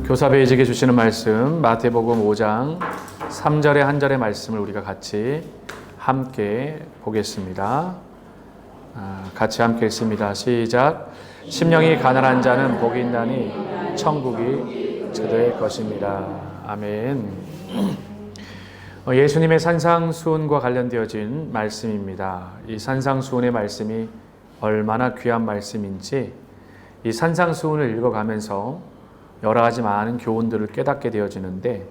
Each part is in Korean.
교사배직에 주시는 말씀 마태복음 5장 3절의 한 절의 말씀을 우리가 같이 함께 보겠습니다. 같이 함께 읽습니다. 시작. 심령이 가난한 자는 복이 있나니 천국이 그들의 것입니다. 아멘. 예수님의 산상수훈과 관련되어진 말씀입니다. 이 산상수훈의 말씀이 얼마나 귀한 말씀인지 이 산상수훈을 읽어가면서 여러 가지 많은 교훈들을 깨닫게 되어지는데,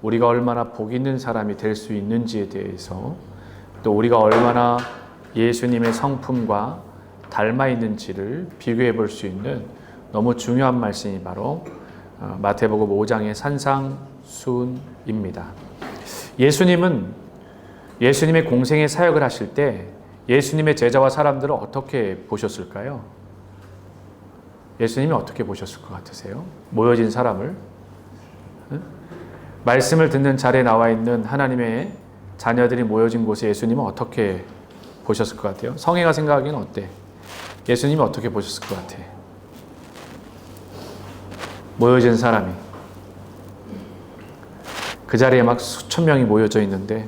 우리가 얼마나 복 있는 사람이 될 수 있는지에 대해서, 또 우리가 얼마나 예수님의 성품과 닮아 있는지를 비교해 볼 수 있는 너무 중요한 말씀이 바로 마태복음 5장의 산상수훈입니다. 예수님은 예수님의 공생의 사역을 하실 때 예수님의 제자와 사람들을 어떻게 보셨을까요? 예수님이 어떻게 보셨을 것 같으세요? 모여진 사람을, 말씀을 듣는 자리에 나와 있는 하나님의 자녀들이 모여진 곳에 예수님은 어떻게 보셨을 것 같아요? 성혜가 생각하기는 어때? 예수님이 어떻게 보셨을 것 같아? 모여진 사람이, 그 자리에 막 수천 명이 모여져 있는데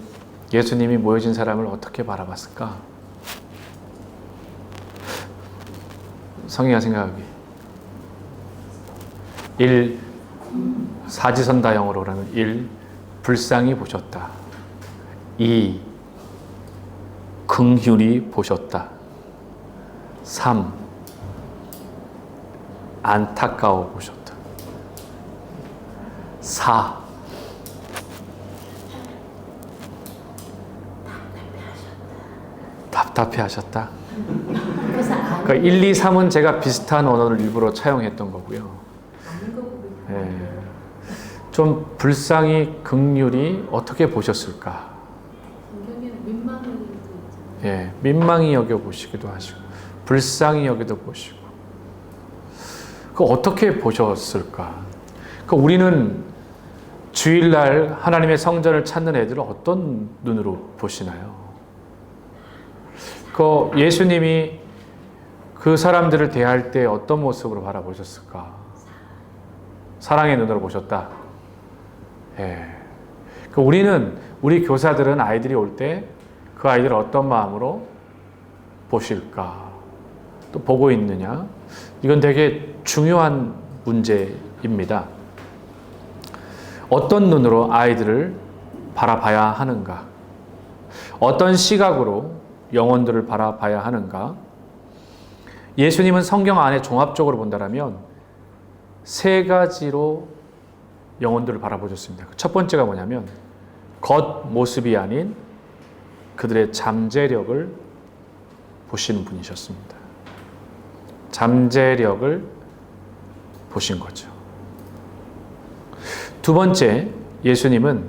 예수님이 모여진 사람을 어떻게 바라봤을까? 성혜가 생각하기. 1. 사지선다형으로는 1. 불쌍히 보셨다. 2. 긍휼히 보셨다. 3. 안타까워 보셨다. 4. 답답해 하셨다. 그러니까 1, 2, 3은 제가 비슷한 언어를 일부러 차용했던 거고요. 좀 불쌍히 긍휼히 어떻게 보셨을까? 민망히 여겨보시기도 하시고 불쌍히 여겨도 보시고, 그 어떻게 보셨을까? 그 우리는 주일날 하나님의 성전을 찾는 애들을 어떤 눈으로 보시나요? 그 예수님이 그 사람들을 대할 때 어떤 모습으로 바라보셨을까? 사랑의 눈으로 보셨다. 우리 교사들은 아이들이 올 때 그 아이들을 어떤 마음으로 보실까? 또 보고 있느냐? 이건 되게 중요한 문제입니다. 어떤 눈으로 아이들을 바라봐야 하는가? 어떤 시각으로 영혼들을 바라봐야 하는가? 예수님은 성경 안에 종합적으로 본다면 세 가지로 영혼들을 바라보셨습니다. 첫 번째가 뭐냐면 겉모습이 아닌 그들의 잠재력을 보시는 분이셨습니다. 잠재력을 보신 거죠. 두 번째, 예수님은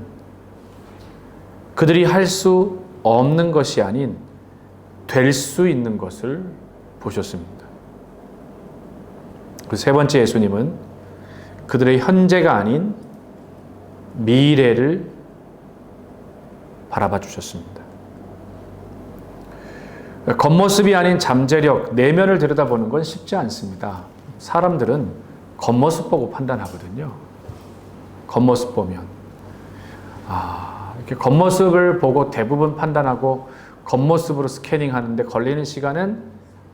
그들이 할 수 없는 것이 아닌 될 수 있는 것을 보셨습니다. 그 세 번째, 예수님은 그들의 현재가 아닌 미래를 바라봐 주셨습니다. 겉모습이 아닌 잠재력, 내면을 들여다보는 건 쉽지 않습니다. 사람들은 겉모습 보고 판단하거든요. 겉모습 보면. 이렇게 겉모습을 보고 대부분 판단하고 겉모습으로 스캐닝 하는데 걸리는 시간은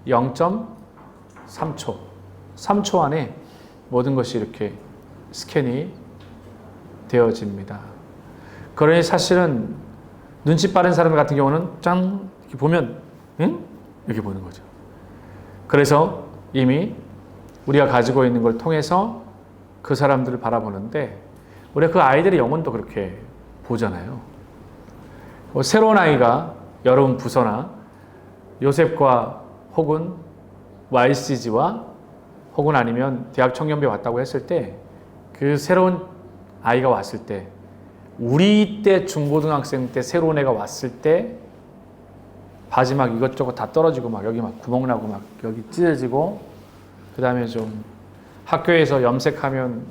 0.3초. 3초 안에 모든 것이 이렇게 스캔이 되어집니다. 그러니 사실은 눈치 빠른 사람 같은 경우는 짠 이렇게 보면 응? 이렇게 보는 거죠. 그래서 이미 우리가 가지고 있는 걸 통해서 그 사람들을 바라보는데, 우리가 그 아이들의 영혼도 그렇게 보잖아요. 새로운 아이가 여러분 부서나 요셉과 혹은 YCG와 혹은 아니면 대학 청년부에 왔다고 했을 때, 그 새로운 아이가 왔을 때, 우리 때 중고등학생 때 새로운 애가 왔을 때 바지 막 이것저것 다 떨어지고 막 여기 막 구멍 나고 막 여기 찢어지고, 그 다음에 좀 학교에서 염색하면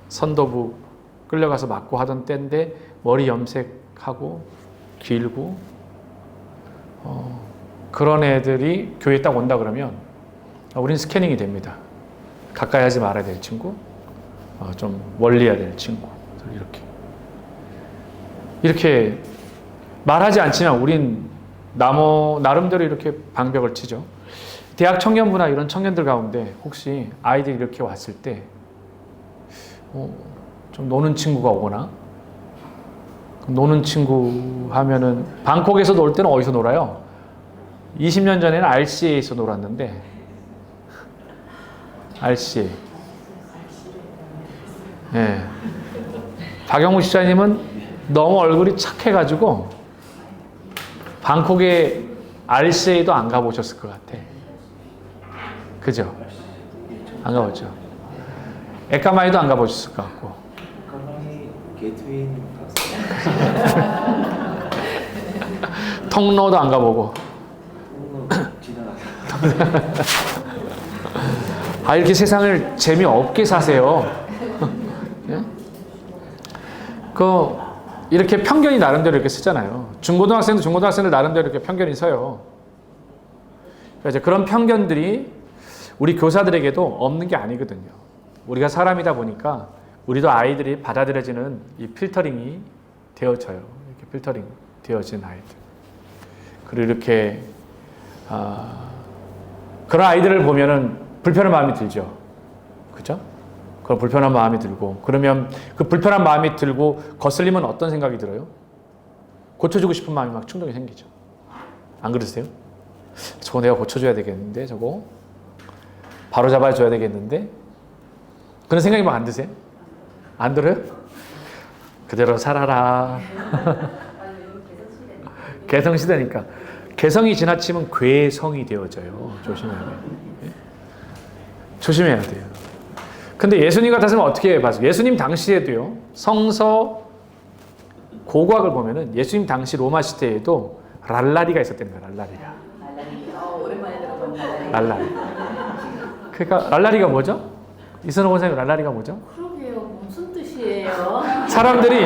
선도부 끌려가서 맞고 하던 때인데 머리 염색하고 길고 그런 애들이 교회에 딱 온다 그러면 우린 스캐닝이 됩니다. 가까이 하지 말아야 될 친구, 좀 멀리해야 될 친구. 이렇게 말하지 않지만 우린 나름대로 이렇게 방벽을 치죠. 대학 청년부나 이런 청년들 가운데 혹시 아이들이 이렇게 왔을 때 좀 노는 친구가 오거나, 노는 친구 하면은 방콕에서 놀 때는 어디서 놀아요? 20년 전에는 RCA에서 놀았는데, RCA. 예. 박영무 시장님은 너무 얼굴이 착해가지고 방콕에 RCA도 안 가보셨을 것 같아. 그죠? 안 가봤죠? 에카마이도 안 가보셨을 것 같고. 에카마이 게이트웨이는 통로도 안 가보고. 아, 이렇게 세상을 재미없게 사세요. 예? 이렇게 편견이 나름대로 이렇게 쓰잖아요. 중고등학생도 중고등학생들 나름대로 이렇게 편견이 서요. 그래서 그런 편견들이 우리 교사들에게도 없는 게 아니거든요. 우리가 사람이다 보니까 우리도 아이들이 받아들여지는 이 필터링이 되어져요. 이렇게 필터링 되어진 아이들. 그리고 이렇게 그런 아이들을 보면은 불편한 마음이 들죠. 그죠? 그런 불편한 마음이 들고, 그러면 그 불편한 마음이 들고 거슬리면 어떤 생각이 들어요? 고쳐주고 싶은 마음이 막 충동이 생기죠. 안 그러세요? 저거 내가 고쳐줘야 되겠는데, 저거 바로 잡아줘야 되겠는데, 그런 생각이 막 안 드세요? 안 들어요? 그대로 살아라. 개성시대니까. 개성이 지나치면 괴성이 되어져요. 조심해야 돼요. 조심해야 돼요. 근데 예수님 같았으면 어떻게 봤어요? 예수님 당시에도요, 성서 고고학을 보면은 예수님 당시 로마 시대에도 랄라리가 있었다는 거예요. 랄라리가. 오랜만에 들어본 랄라리. 그러니까 랄라리가 뭐죠? 이선호 권사님, 랄라리가 뭐죠? 그러게요. 무슨 뜻이에요? 사람들이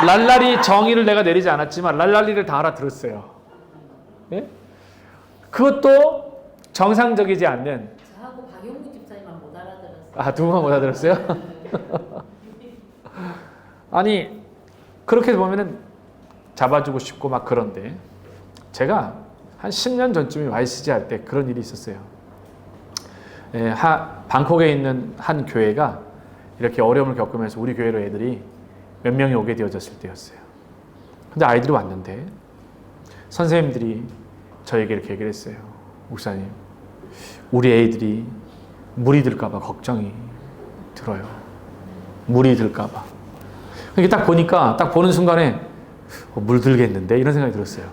랄라리 정의를 내가 내리지 않았지만 랄라리를 다 알아들었어요. 예? 그것도 정상적이지 않는. 저하고 박용무 집사님만 못 알아들었어요. 아, 두 분만 못 알아들었어요? 아니, 그렇게 보면은 잡아주고 싶고 막 그런데, 제가 한 10년 전쯤에 YCG 할 때 그런 일이 있었어요. 예, 방콕에 있는 한 교회가 이렇게 어려움을 겪으면서 우리 교회로 애들이 몇 명이 오게 되어졌을 때였어요. 근데 아이들이 왔는데 선생님들이 저에게 이렇게 얘기를 했어요. 목사님, 우리 애들이 물이 들까봐 걱정이 들어요. 물이 들까봐. 이렇게 딱 보니까, 딱 보는 순간에 물 들겠는데? 이런 생각이 들었어요.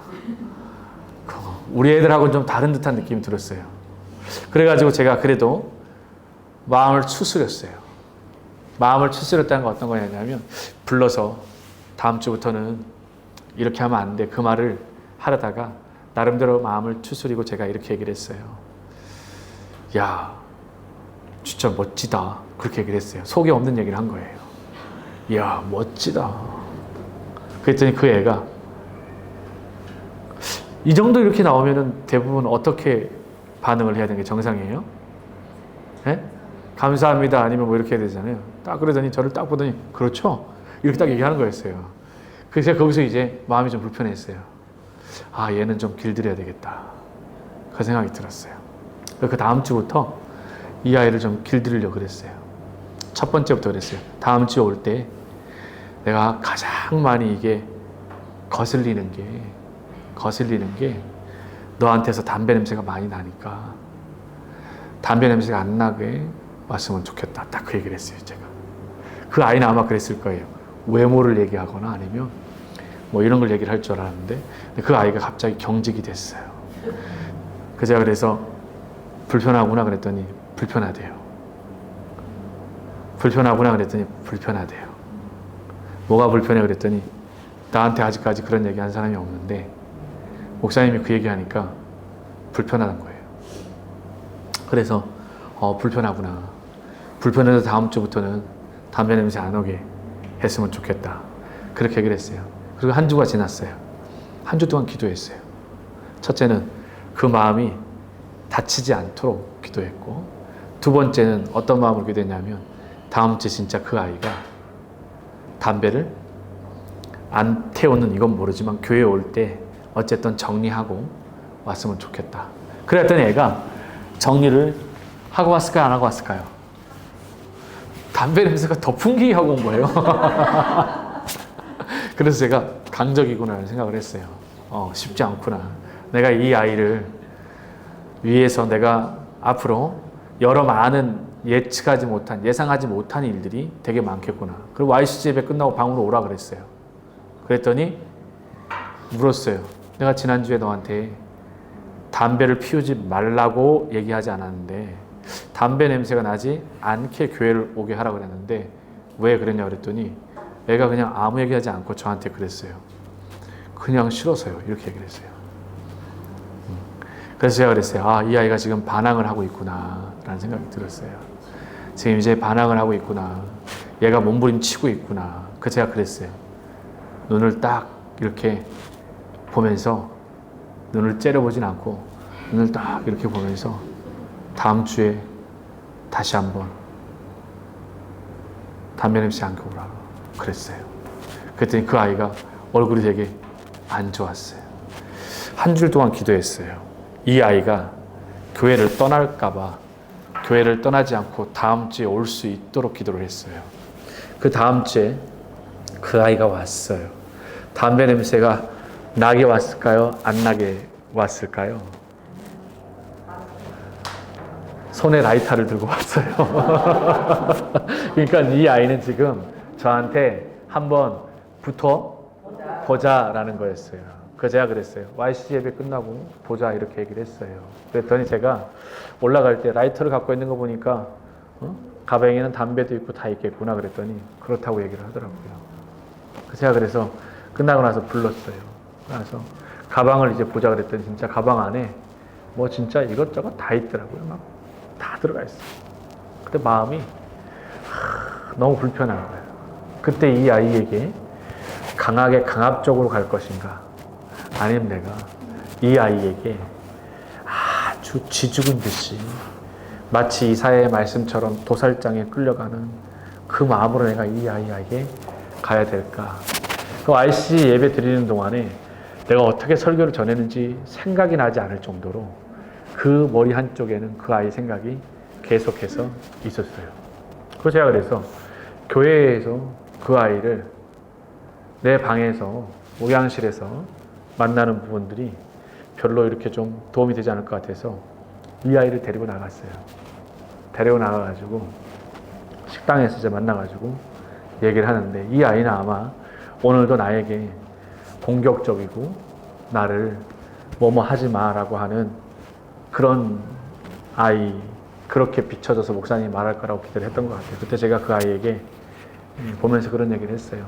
우리 애들하고는 좀 다른 듯한 느낌이 들었어요. 그래가지고 제가 그래도 마음을 추스렸어요. 마음을 추스렸다는 건 어떤 거냐면, 불러서 다음 주부터는 이렇게 하면 안 돼. 그 말을 하려다가 나름대로 마음을 추스리고 제가 이렇게 얘기를 했어요. 야, 진짜 멋지다. 그렇게 얘기를 했어요. 속에 없는 얘기를 한 거예요. 야, 멋지다. 그랬더니 그 애가 이 정도 이렇게 나오면은 대부분 어떻게 반응을 해야 되는 게 정상이에요? 네? 감사합니다. 아니면 뭐 이렇게 해야 되잖아요. 딱 그러더니 저를 딱 보더니 그렇죠? 이렇게 딱 얘기하는 거였어요. 그래서 제가 거기서 이제 마음이 좀 불편했어요. 아, 얘는 좀 길들여야 되겠다. 그 생각이 들었어요. 그 다음 주부터 이 아이를 좀 길들이려고 그랬어요. 첫 번째부터 그랬어요. 다음 주에 올 때 내가 가장 많이 이게 거슬리는 게 너한테서 담배 냄새가 많이 나니까 담배 냄새가 안 나게 왔으면 좋겠다. 딱 그 얘기를 했어요, 제가. 그 아이는 아마 그랬을 거예요. 외모를 얘기하거나 아니면 뭐 이런 걸 얘기를 할 줄 알았는데, 그 아이가 갑자기 경직이 됐어요. 제가 그래서 불편하구나 그랬더니 불편하대요. 불편하구나 그랬더니 불편하대요. 뭐가 불편해 그랬더니 나한테 아직까지 그런 얘기 한 사람이 없는데 목사님이 그 얘기하니까 불편하단 거예요. 그래서 불편하구나. 불편해서 다음 주부터는 담배 냄새 안 오게 했으면 좋겠다. 그렇게 얘기를 했어요. 그리고 한 주가 지났어요. 한 주 동안 기도했어요. 첫째는 그 마음이 다치지 않도록 기도했고, 두 번째는 어떤 마음으로 기도했냐면 다음 주에 진짜 그 아이가 담배를 안 태우는 이건 모르지만 교회 올 때 어쨌든 정리하고 왔으면 좋겠다. 그랬더니 애가 정리를 하고 왔을까요? 안 하고 왔을까요? 담배 냄새가 더 풍기게 하고 온 거예요. 그래서 제가 강적이구나 생각을 했어요. 쉽지 않구나. 내가 이 아이를 위해서 내가 앞으로 여러 많은 예측하지 못한, 예상하지 못한 일들이 되게 많겠구나. 그리고 YCG 예배 끝나고 방으로 오라 그랬어요. 그랬더니 물었어요. 내가 지난주에 너한테 담배를 피우지 말라고 얘기하지 않았는데 담배 냄새가 나지 않게 교회를 오게 하라고 그랬는데 왜 그랬냐 그랬더니 애가 그냥 아무 얘기하지 않고 저한테 그랬어요. 그냥 싫어서요. 이렇게 얘기를 했어요. 그래서 제가 그랬어요. 아, 이 아이가 지금 반항을 하고 있구나 라는 생각이 들었어요. 지금 이제 반항을 하고 있구나. 얘가 몸부림치고 있구나. 그래서 제가 그랬어요. 눈을 딱 이렇게 보면서 눈을 째려보진 않고 눈을 딱 이렇게 보면서 다음 주에 다시 한번 담배 냄새 안 켜보라 그랬어요. 그랬더니 그 아이가 얼굴이 되게 안 좋았어요. 한 줄 동안 기도했어요. 이 아이가 교회를 떠날까봐 교회를 떠나지 않고 다음 주에 올 수 있도록 기도를 했어요. 그 다음 주에 그 아이가 왔어요. 담배 냄새가 나게 왔을까요? 안 나게 왔을까요? 손에 라이터를 들고 왔어요. 그러니까 이 아이는 지금 저한테 한번 붙어 보자라는 거였어요. 그래서 제가 그랬어요. YCG 예배 끝나고 보자 이렇게 얘기를 했어요. 그랬더니 제가 올라갈 때 라이터를 갖고 있는 거 보니까 가방에는 담배도 있고 다 있겠구나 그랬더니 그렇다고 얘기를 하더라고요. 제가 그래서 끝나고 나서 불렀어요. 그래서 가방을 이제 보자 그랬더니 진짜 가방 안에 뭐 진짜 이것저것 다 있더라고요. 막 다 들어가 있어요. 그때 마음이 너무 불편한 거예요. 그때 이 아이에게 강하게 강압적으로 갈 것인가 아니면 내가 이 아이에게 아주 쥐죽은 듯이 마치 이사야의 말씀처럼 도살장에 끌려가는 그 마음으로 내가 이 아이에게 가야 될까. 그 YCG 예배 드리는 동안에 내가 어떻게 설교를 전했는지 생각이 나지 않을 정도로 그 머리 한쪽에는 그 아이 생각이 계속해서 있었어요. 그래서 제가 그래서 교회에서 그 아이를 내 방에서 목양실에서 만나는 부분들이 별로 이렇게 좀 도움이 되지 않을 것 같아서 이 아이를 데리고 나갔어요. 데리고 나가가지고 식당에서 이제 만나가지고 얘기를 하는데 이 아이는 아마 오늘도 나에게 공격적이고 나를 뭐뭐 하지 마라고 하는 그런 아이, 그렇게 비춰져서 목사님이 말할 거라고 기대를 했던 것 같아요. 그때 제가 그 아이에게 보면서 그런 얘기를 했어요.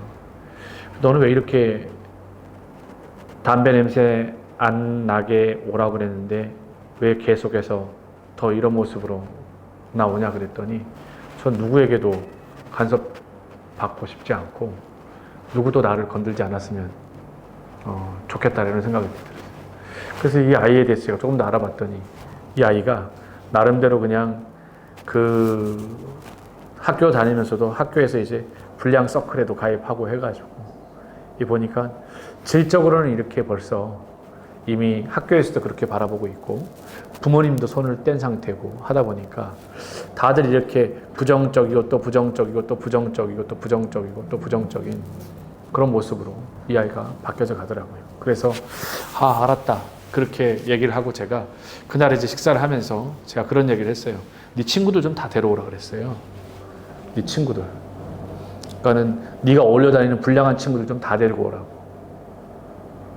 너는 왜 이렇게 담배 냄새 안 나게 오라고 그랬는데 왜 계속해서 더 이런 모습으로 나오냐 그랬더니 전 누구에게도 간섭받고 싶지 않고 누구도 나를 건들지 않았으면 좋겠다라는 생각이 들었어요. 그래서 이 아이에 대해서 제가 조금 더 알아봤더니 이 아이가 나름대로 그냥 그 학교 다니면서도 학교에서 이제 불량 서클에도 가입하고 해가지고 이 보니까 질적으로는 이렇게 벌써 이미 학교에서도 그렇게 바라보고 있고 부모님도 손을 뗀 상태고 하다 보니까 다들 이렇게 부정적이고 또 부정적이고 또 부정적이고 또 부정적이고 또 부정적인 그런 모습으로 이 아이가 바뀌어져 가더라고요. 그래서 알았다. 그렇게 얘기를 하고 제가 그날 이제 식사를 하면서 제가 그런 얘기를 했어요. 네 친구들 좀 다 데려오라 그랬어요. 네 친구들. 그러니까는 네가 어울려 다니는 불량한 친구들 좀 다 데리고 오라고.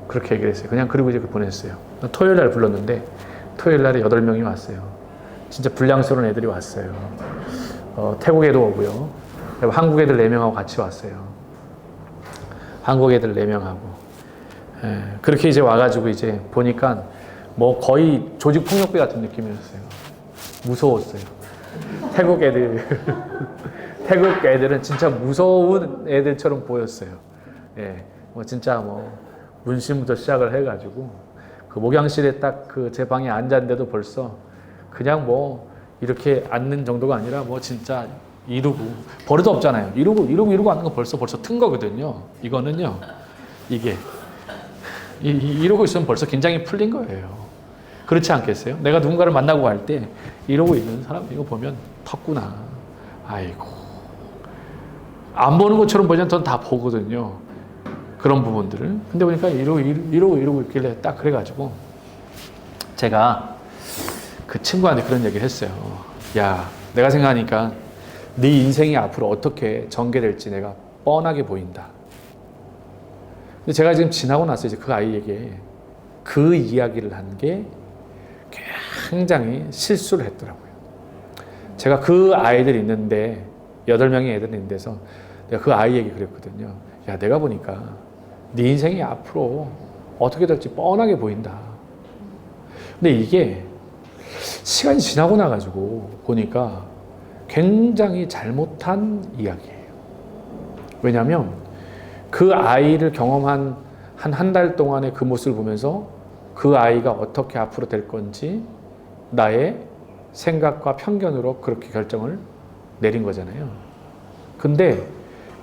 그렇게 얘기를 했어요. 그냥 그리고 이제 보냈어요. 토요일 날 불렀는데 토요일 날에 8명이 왔어요. 진짜 불량스러운 애들이 왔어요. 태국 애도 오고요. 한국 애들 4명하고 같이 왔어요. 한국 애들 4명하고. 그렇게 이제 와가지고 이제 보니까 뭐 거의 조직 폭력배 같은 느낌이었어요. 무서웠어요. 태국 애들은 진짜 무서운 애들처럼 보였어요. 뭐 진짜 뭐 문신부터 시작을 해가지고 그 목양실에 딱 그 제 방에 앉았는데도 벌써 그냥 뭐 이렇게 앉는 정도가 아니라 뭐 진짜 이루고 버릇 없잖아요. 이루고 하는 거 벌써 튼 거거든요. 이거는요. 이게 이러고 있으면 벌써 긴장이 풀린 거예요. 그렇지 않겠어요? 내가 누군가를 만나고 갈 때 이러고 있는 사람 이거 보면 텄구나. 아이고. 안 보는 것처럼 보면 전 다 보거든요. 그런 부분들을. 근데 보니까 이러고 있길래 딱 그래가지고 제가 그 친구한테 그런 얘기를 했어요. 야, 내가 생각하니까 네 인생이 앞으로 어떻게 전개될지 내가 뻔하게 보인다. 근데 제가 지금 지나고 나서 이제 그 아이에게 그 이야기를 한 게 굉장히 실수를 했더라고요. 제가 그 아이들이 있는데 8명의 애들이 있는 데서 내가 그 아이에게 그랬거든요. 야, 내가 보니까 네 인생이 앞으로 어떻게 될지 뻔하게 보인다. 근데 이게 시간이 지나고 나가지고 보니까 굉장히 잘못한 이야기예요. 왜냐하면 그 아이를 경험한 한 달 동안의 그 모습을 보면서 그 아이가 어떻게 앞으로 될 건지 나의 생각과 편견으로 그렇게 결정을 내린 거잖아요. 근데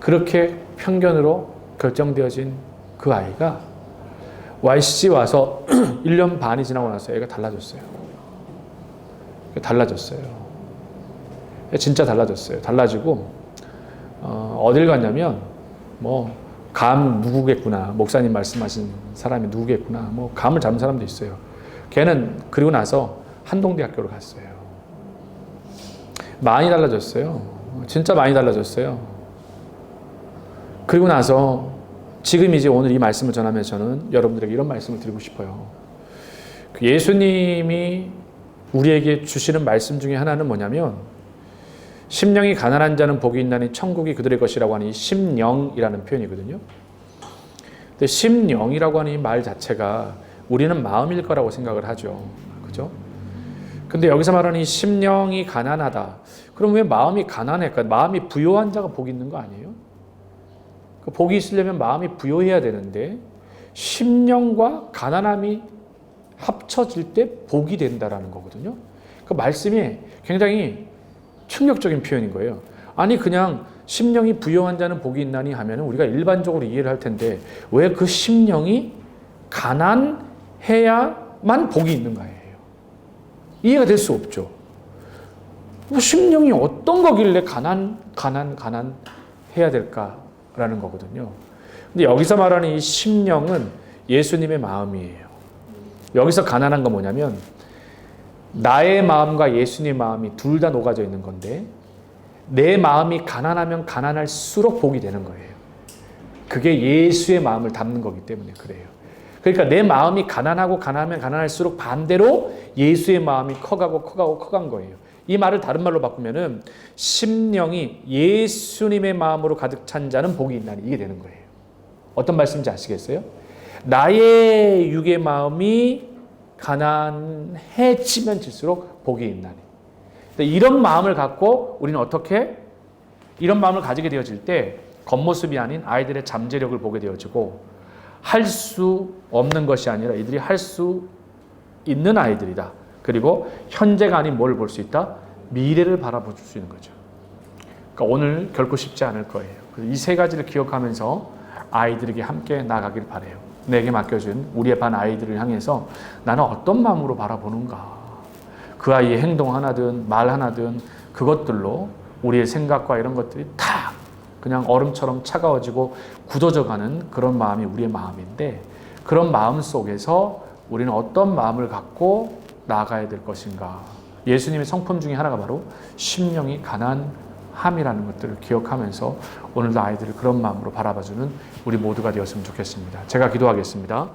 그렇게 편견으로 결정되어진 그 아이가 YCC 와서 1년 반이 지나고 나서 애가 달라졌어요. 진짜 달라졌어요. 달라지고 어딜 갔냐면 감 누구겠구나. 목사님 말씀하신 사람이 누구겠구나. 감을 잡은 사람도 있어요. 걔는 그리고 나서 한동대학교를 갔어요. 많이 달라졌어요. 진짜 많이 달라졌어요. 그리고 나서 지금 이제 오늘 이 말씀을 전하면서 저는 여러분들에게 이런 말씀을 드리고 싶어요. 예수님이 우리에게 주시는 말씀 중에 하나는 뭐냐면 심령이 가난한 자는 복이 있나니 천국이 그들의 것이라고 하는 이 심령이라는 표현이거든요. 근데 심령이라고 하는 이 말 자체가 우리는 마음일 거라고 생각을 하죠. 그죠? 근데 여기서 말하는 이 심령이 가난하다. 그럼 왜 마음이 가난할까? 마음이 부요한 자가 복이 있는 거 아니에요? 복이 있으려면 마음이 부요해야 되는데 심령과 가난함이 합쳐질 때 복이 된다라는 거거든요. 그 말씀이 굉장히 충격적인 표현인 거예요. 아니 그냥 심령이 부요한 자는 복이 있나니 하면 우리가 일반적으로 이해를 할 텐데 왜 그 심령이 가난해야만 복이 있는가예요. 이해가 될 수 없죠. 심령이 어떤 거길래 가난해야 될까라는 거거든요. 근데 여기서 말하는 이 심령은 예수님의 마음이에요. 여기서 가난한 건 뭐냐면 나의 마음과 예수님의 마음이 둘 다 녹아져 있는 건데 내 마음이 가난하면 가난할수록 복이 되는 거예요. 그게 예수의 마음을 담는 거기 때문에 그래요. 그러니까 내 마음이 가난하면 가난할수록 반대로 예수의 마음이 커간 거예요. 이 말을 다른 말로 바꾸면은 심령이 예수님의 마음으로 가득 찬 자는 복이 있나니 이게 되는 거예요. 어떤 말씀인지 아시겠어요? 나의 육의 마음이 가난해지면 질수록 복이 있나니. 이런 마음을 갖고 우리는 어떻게 이런 마음을 가지게 되어질 때 겉모습이 아닌 아이들의 잠재력을 보게 되어지고 할 수 없는 것이 아니라 이들이 할 수 있는 아이들이다. 그리고 현재가 아닌 뭘 볼 수 있다? 미래를 바라볼 수 있는 거죠. 그러니까 오늘 결코 쉽지 않을 거예요. 이 세 가지를 기억하면서 아이들에게 함께 나가길 바라요. 내게 맡겨준 우리의 반 아이들을 향해서 나는 어떤 마음으로 바라보는가. 그 아이의 행동 하나든 말 하나든 그것들로 우리의 생각과 이런 것들이 다 그냥 얼음처럼 차가워지고 굳어져가는 그런 마음이 우리의 마음인데 그런 마음 속에서 우리는 어떤 마음을 갖고 나아가야 될 것인가. 예수님의 성품 중에 하나가 바로 심령이 가난함이라는 것들을 기억하면서 오늘도 아이들을 그런 마음으로 바라봐주는 우리 모두가 되었으면 좋겠습니다. 제가 기도하겠습니다.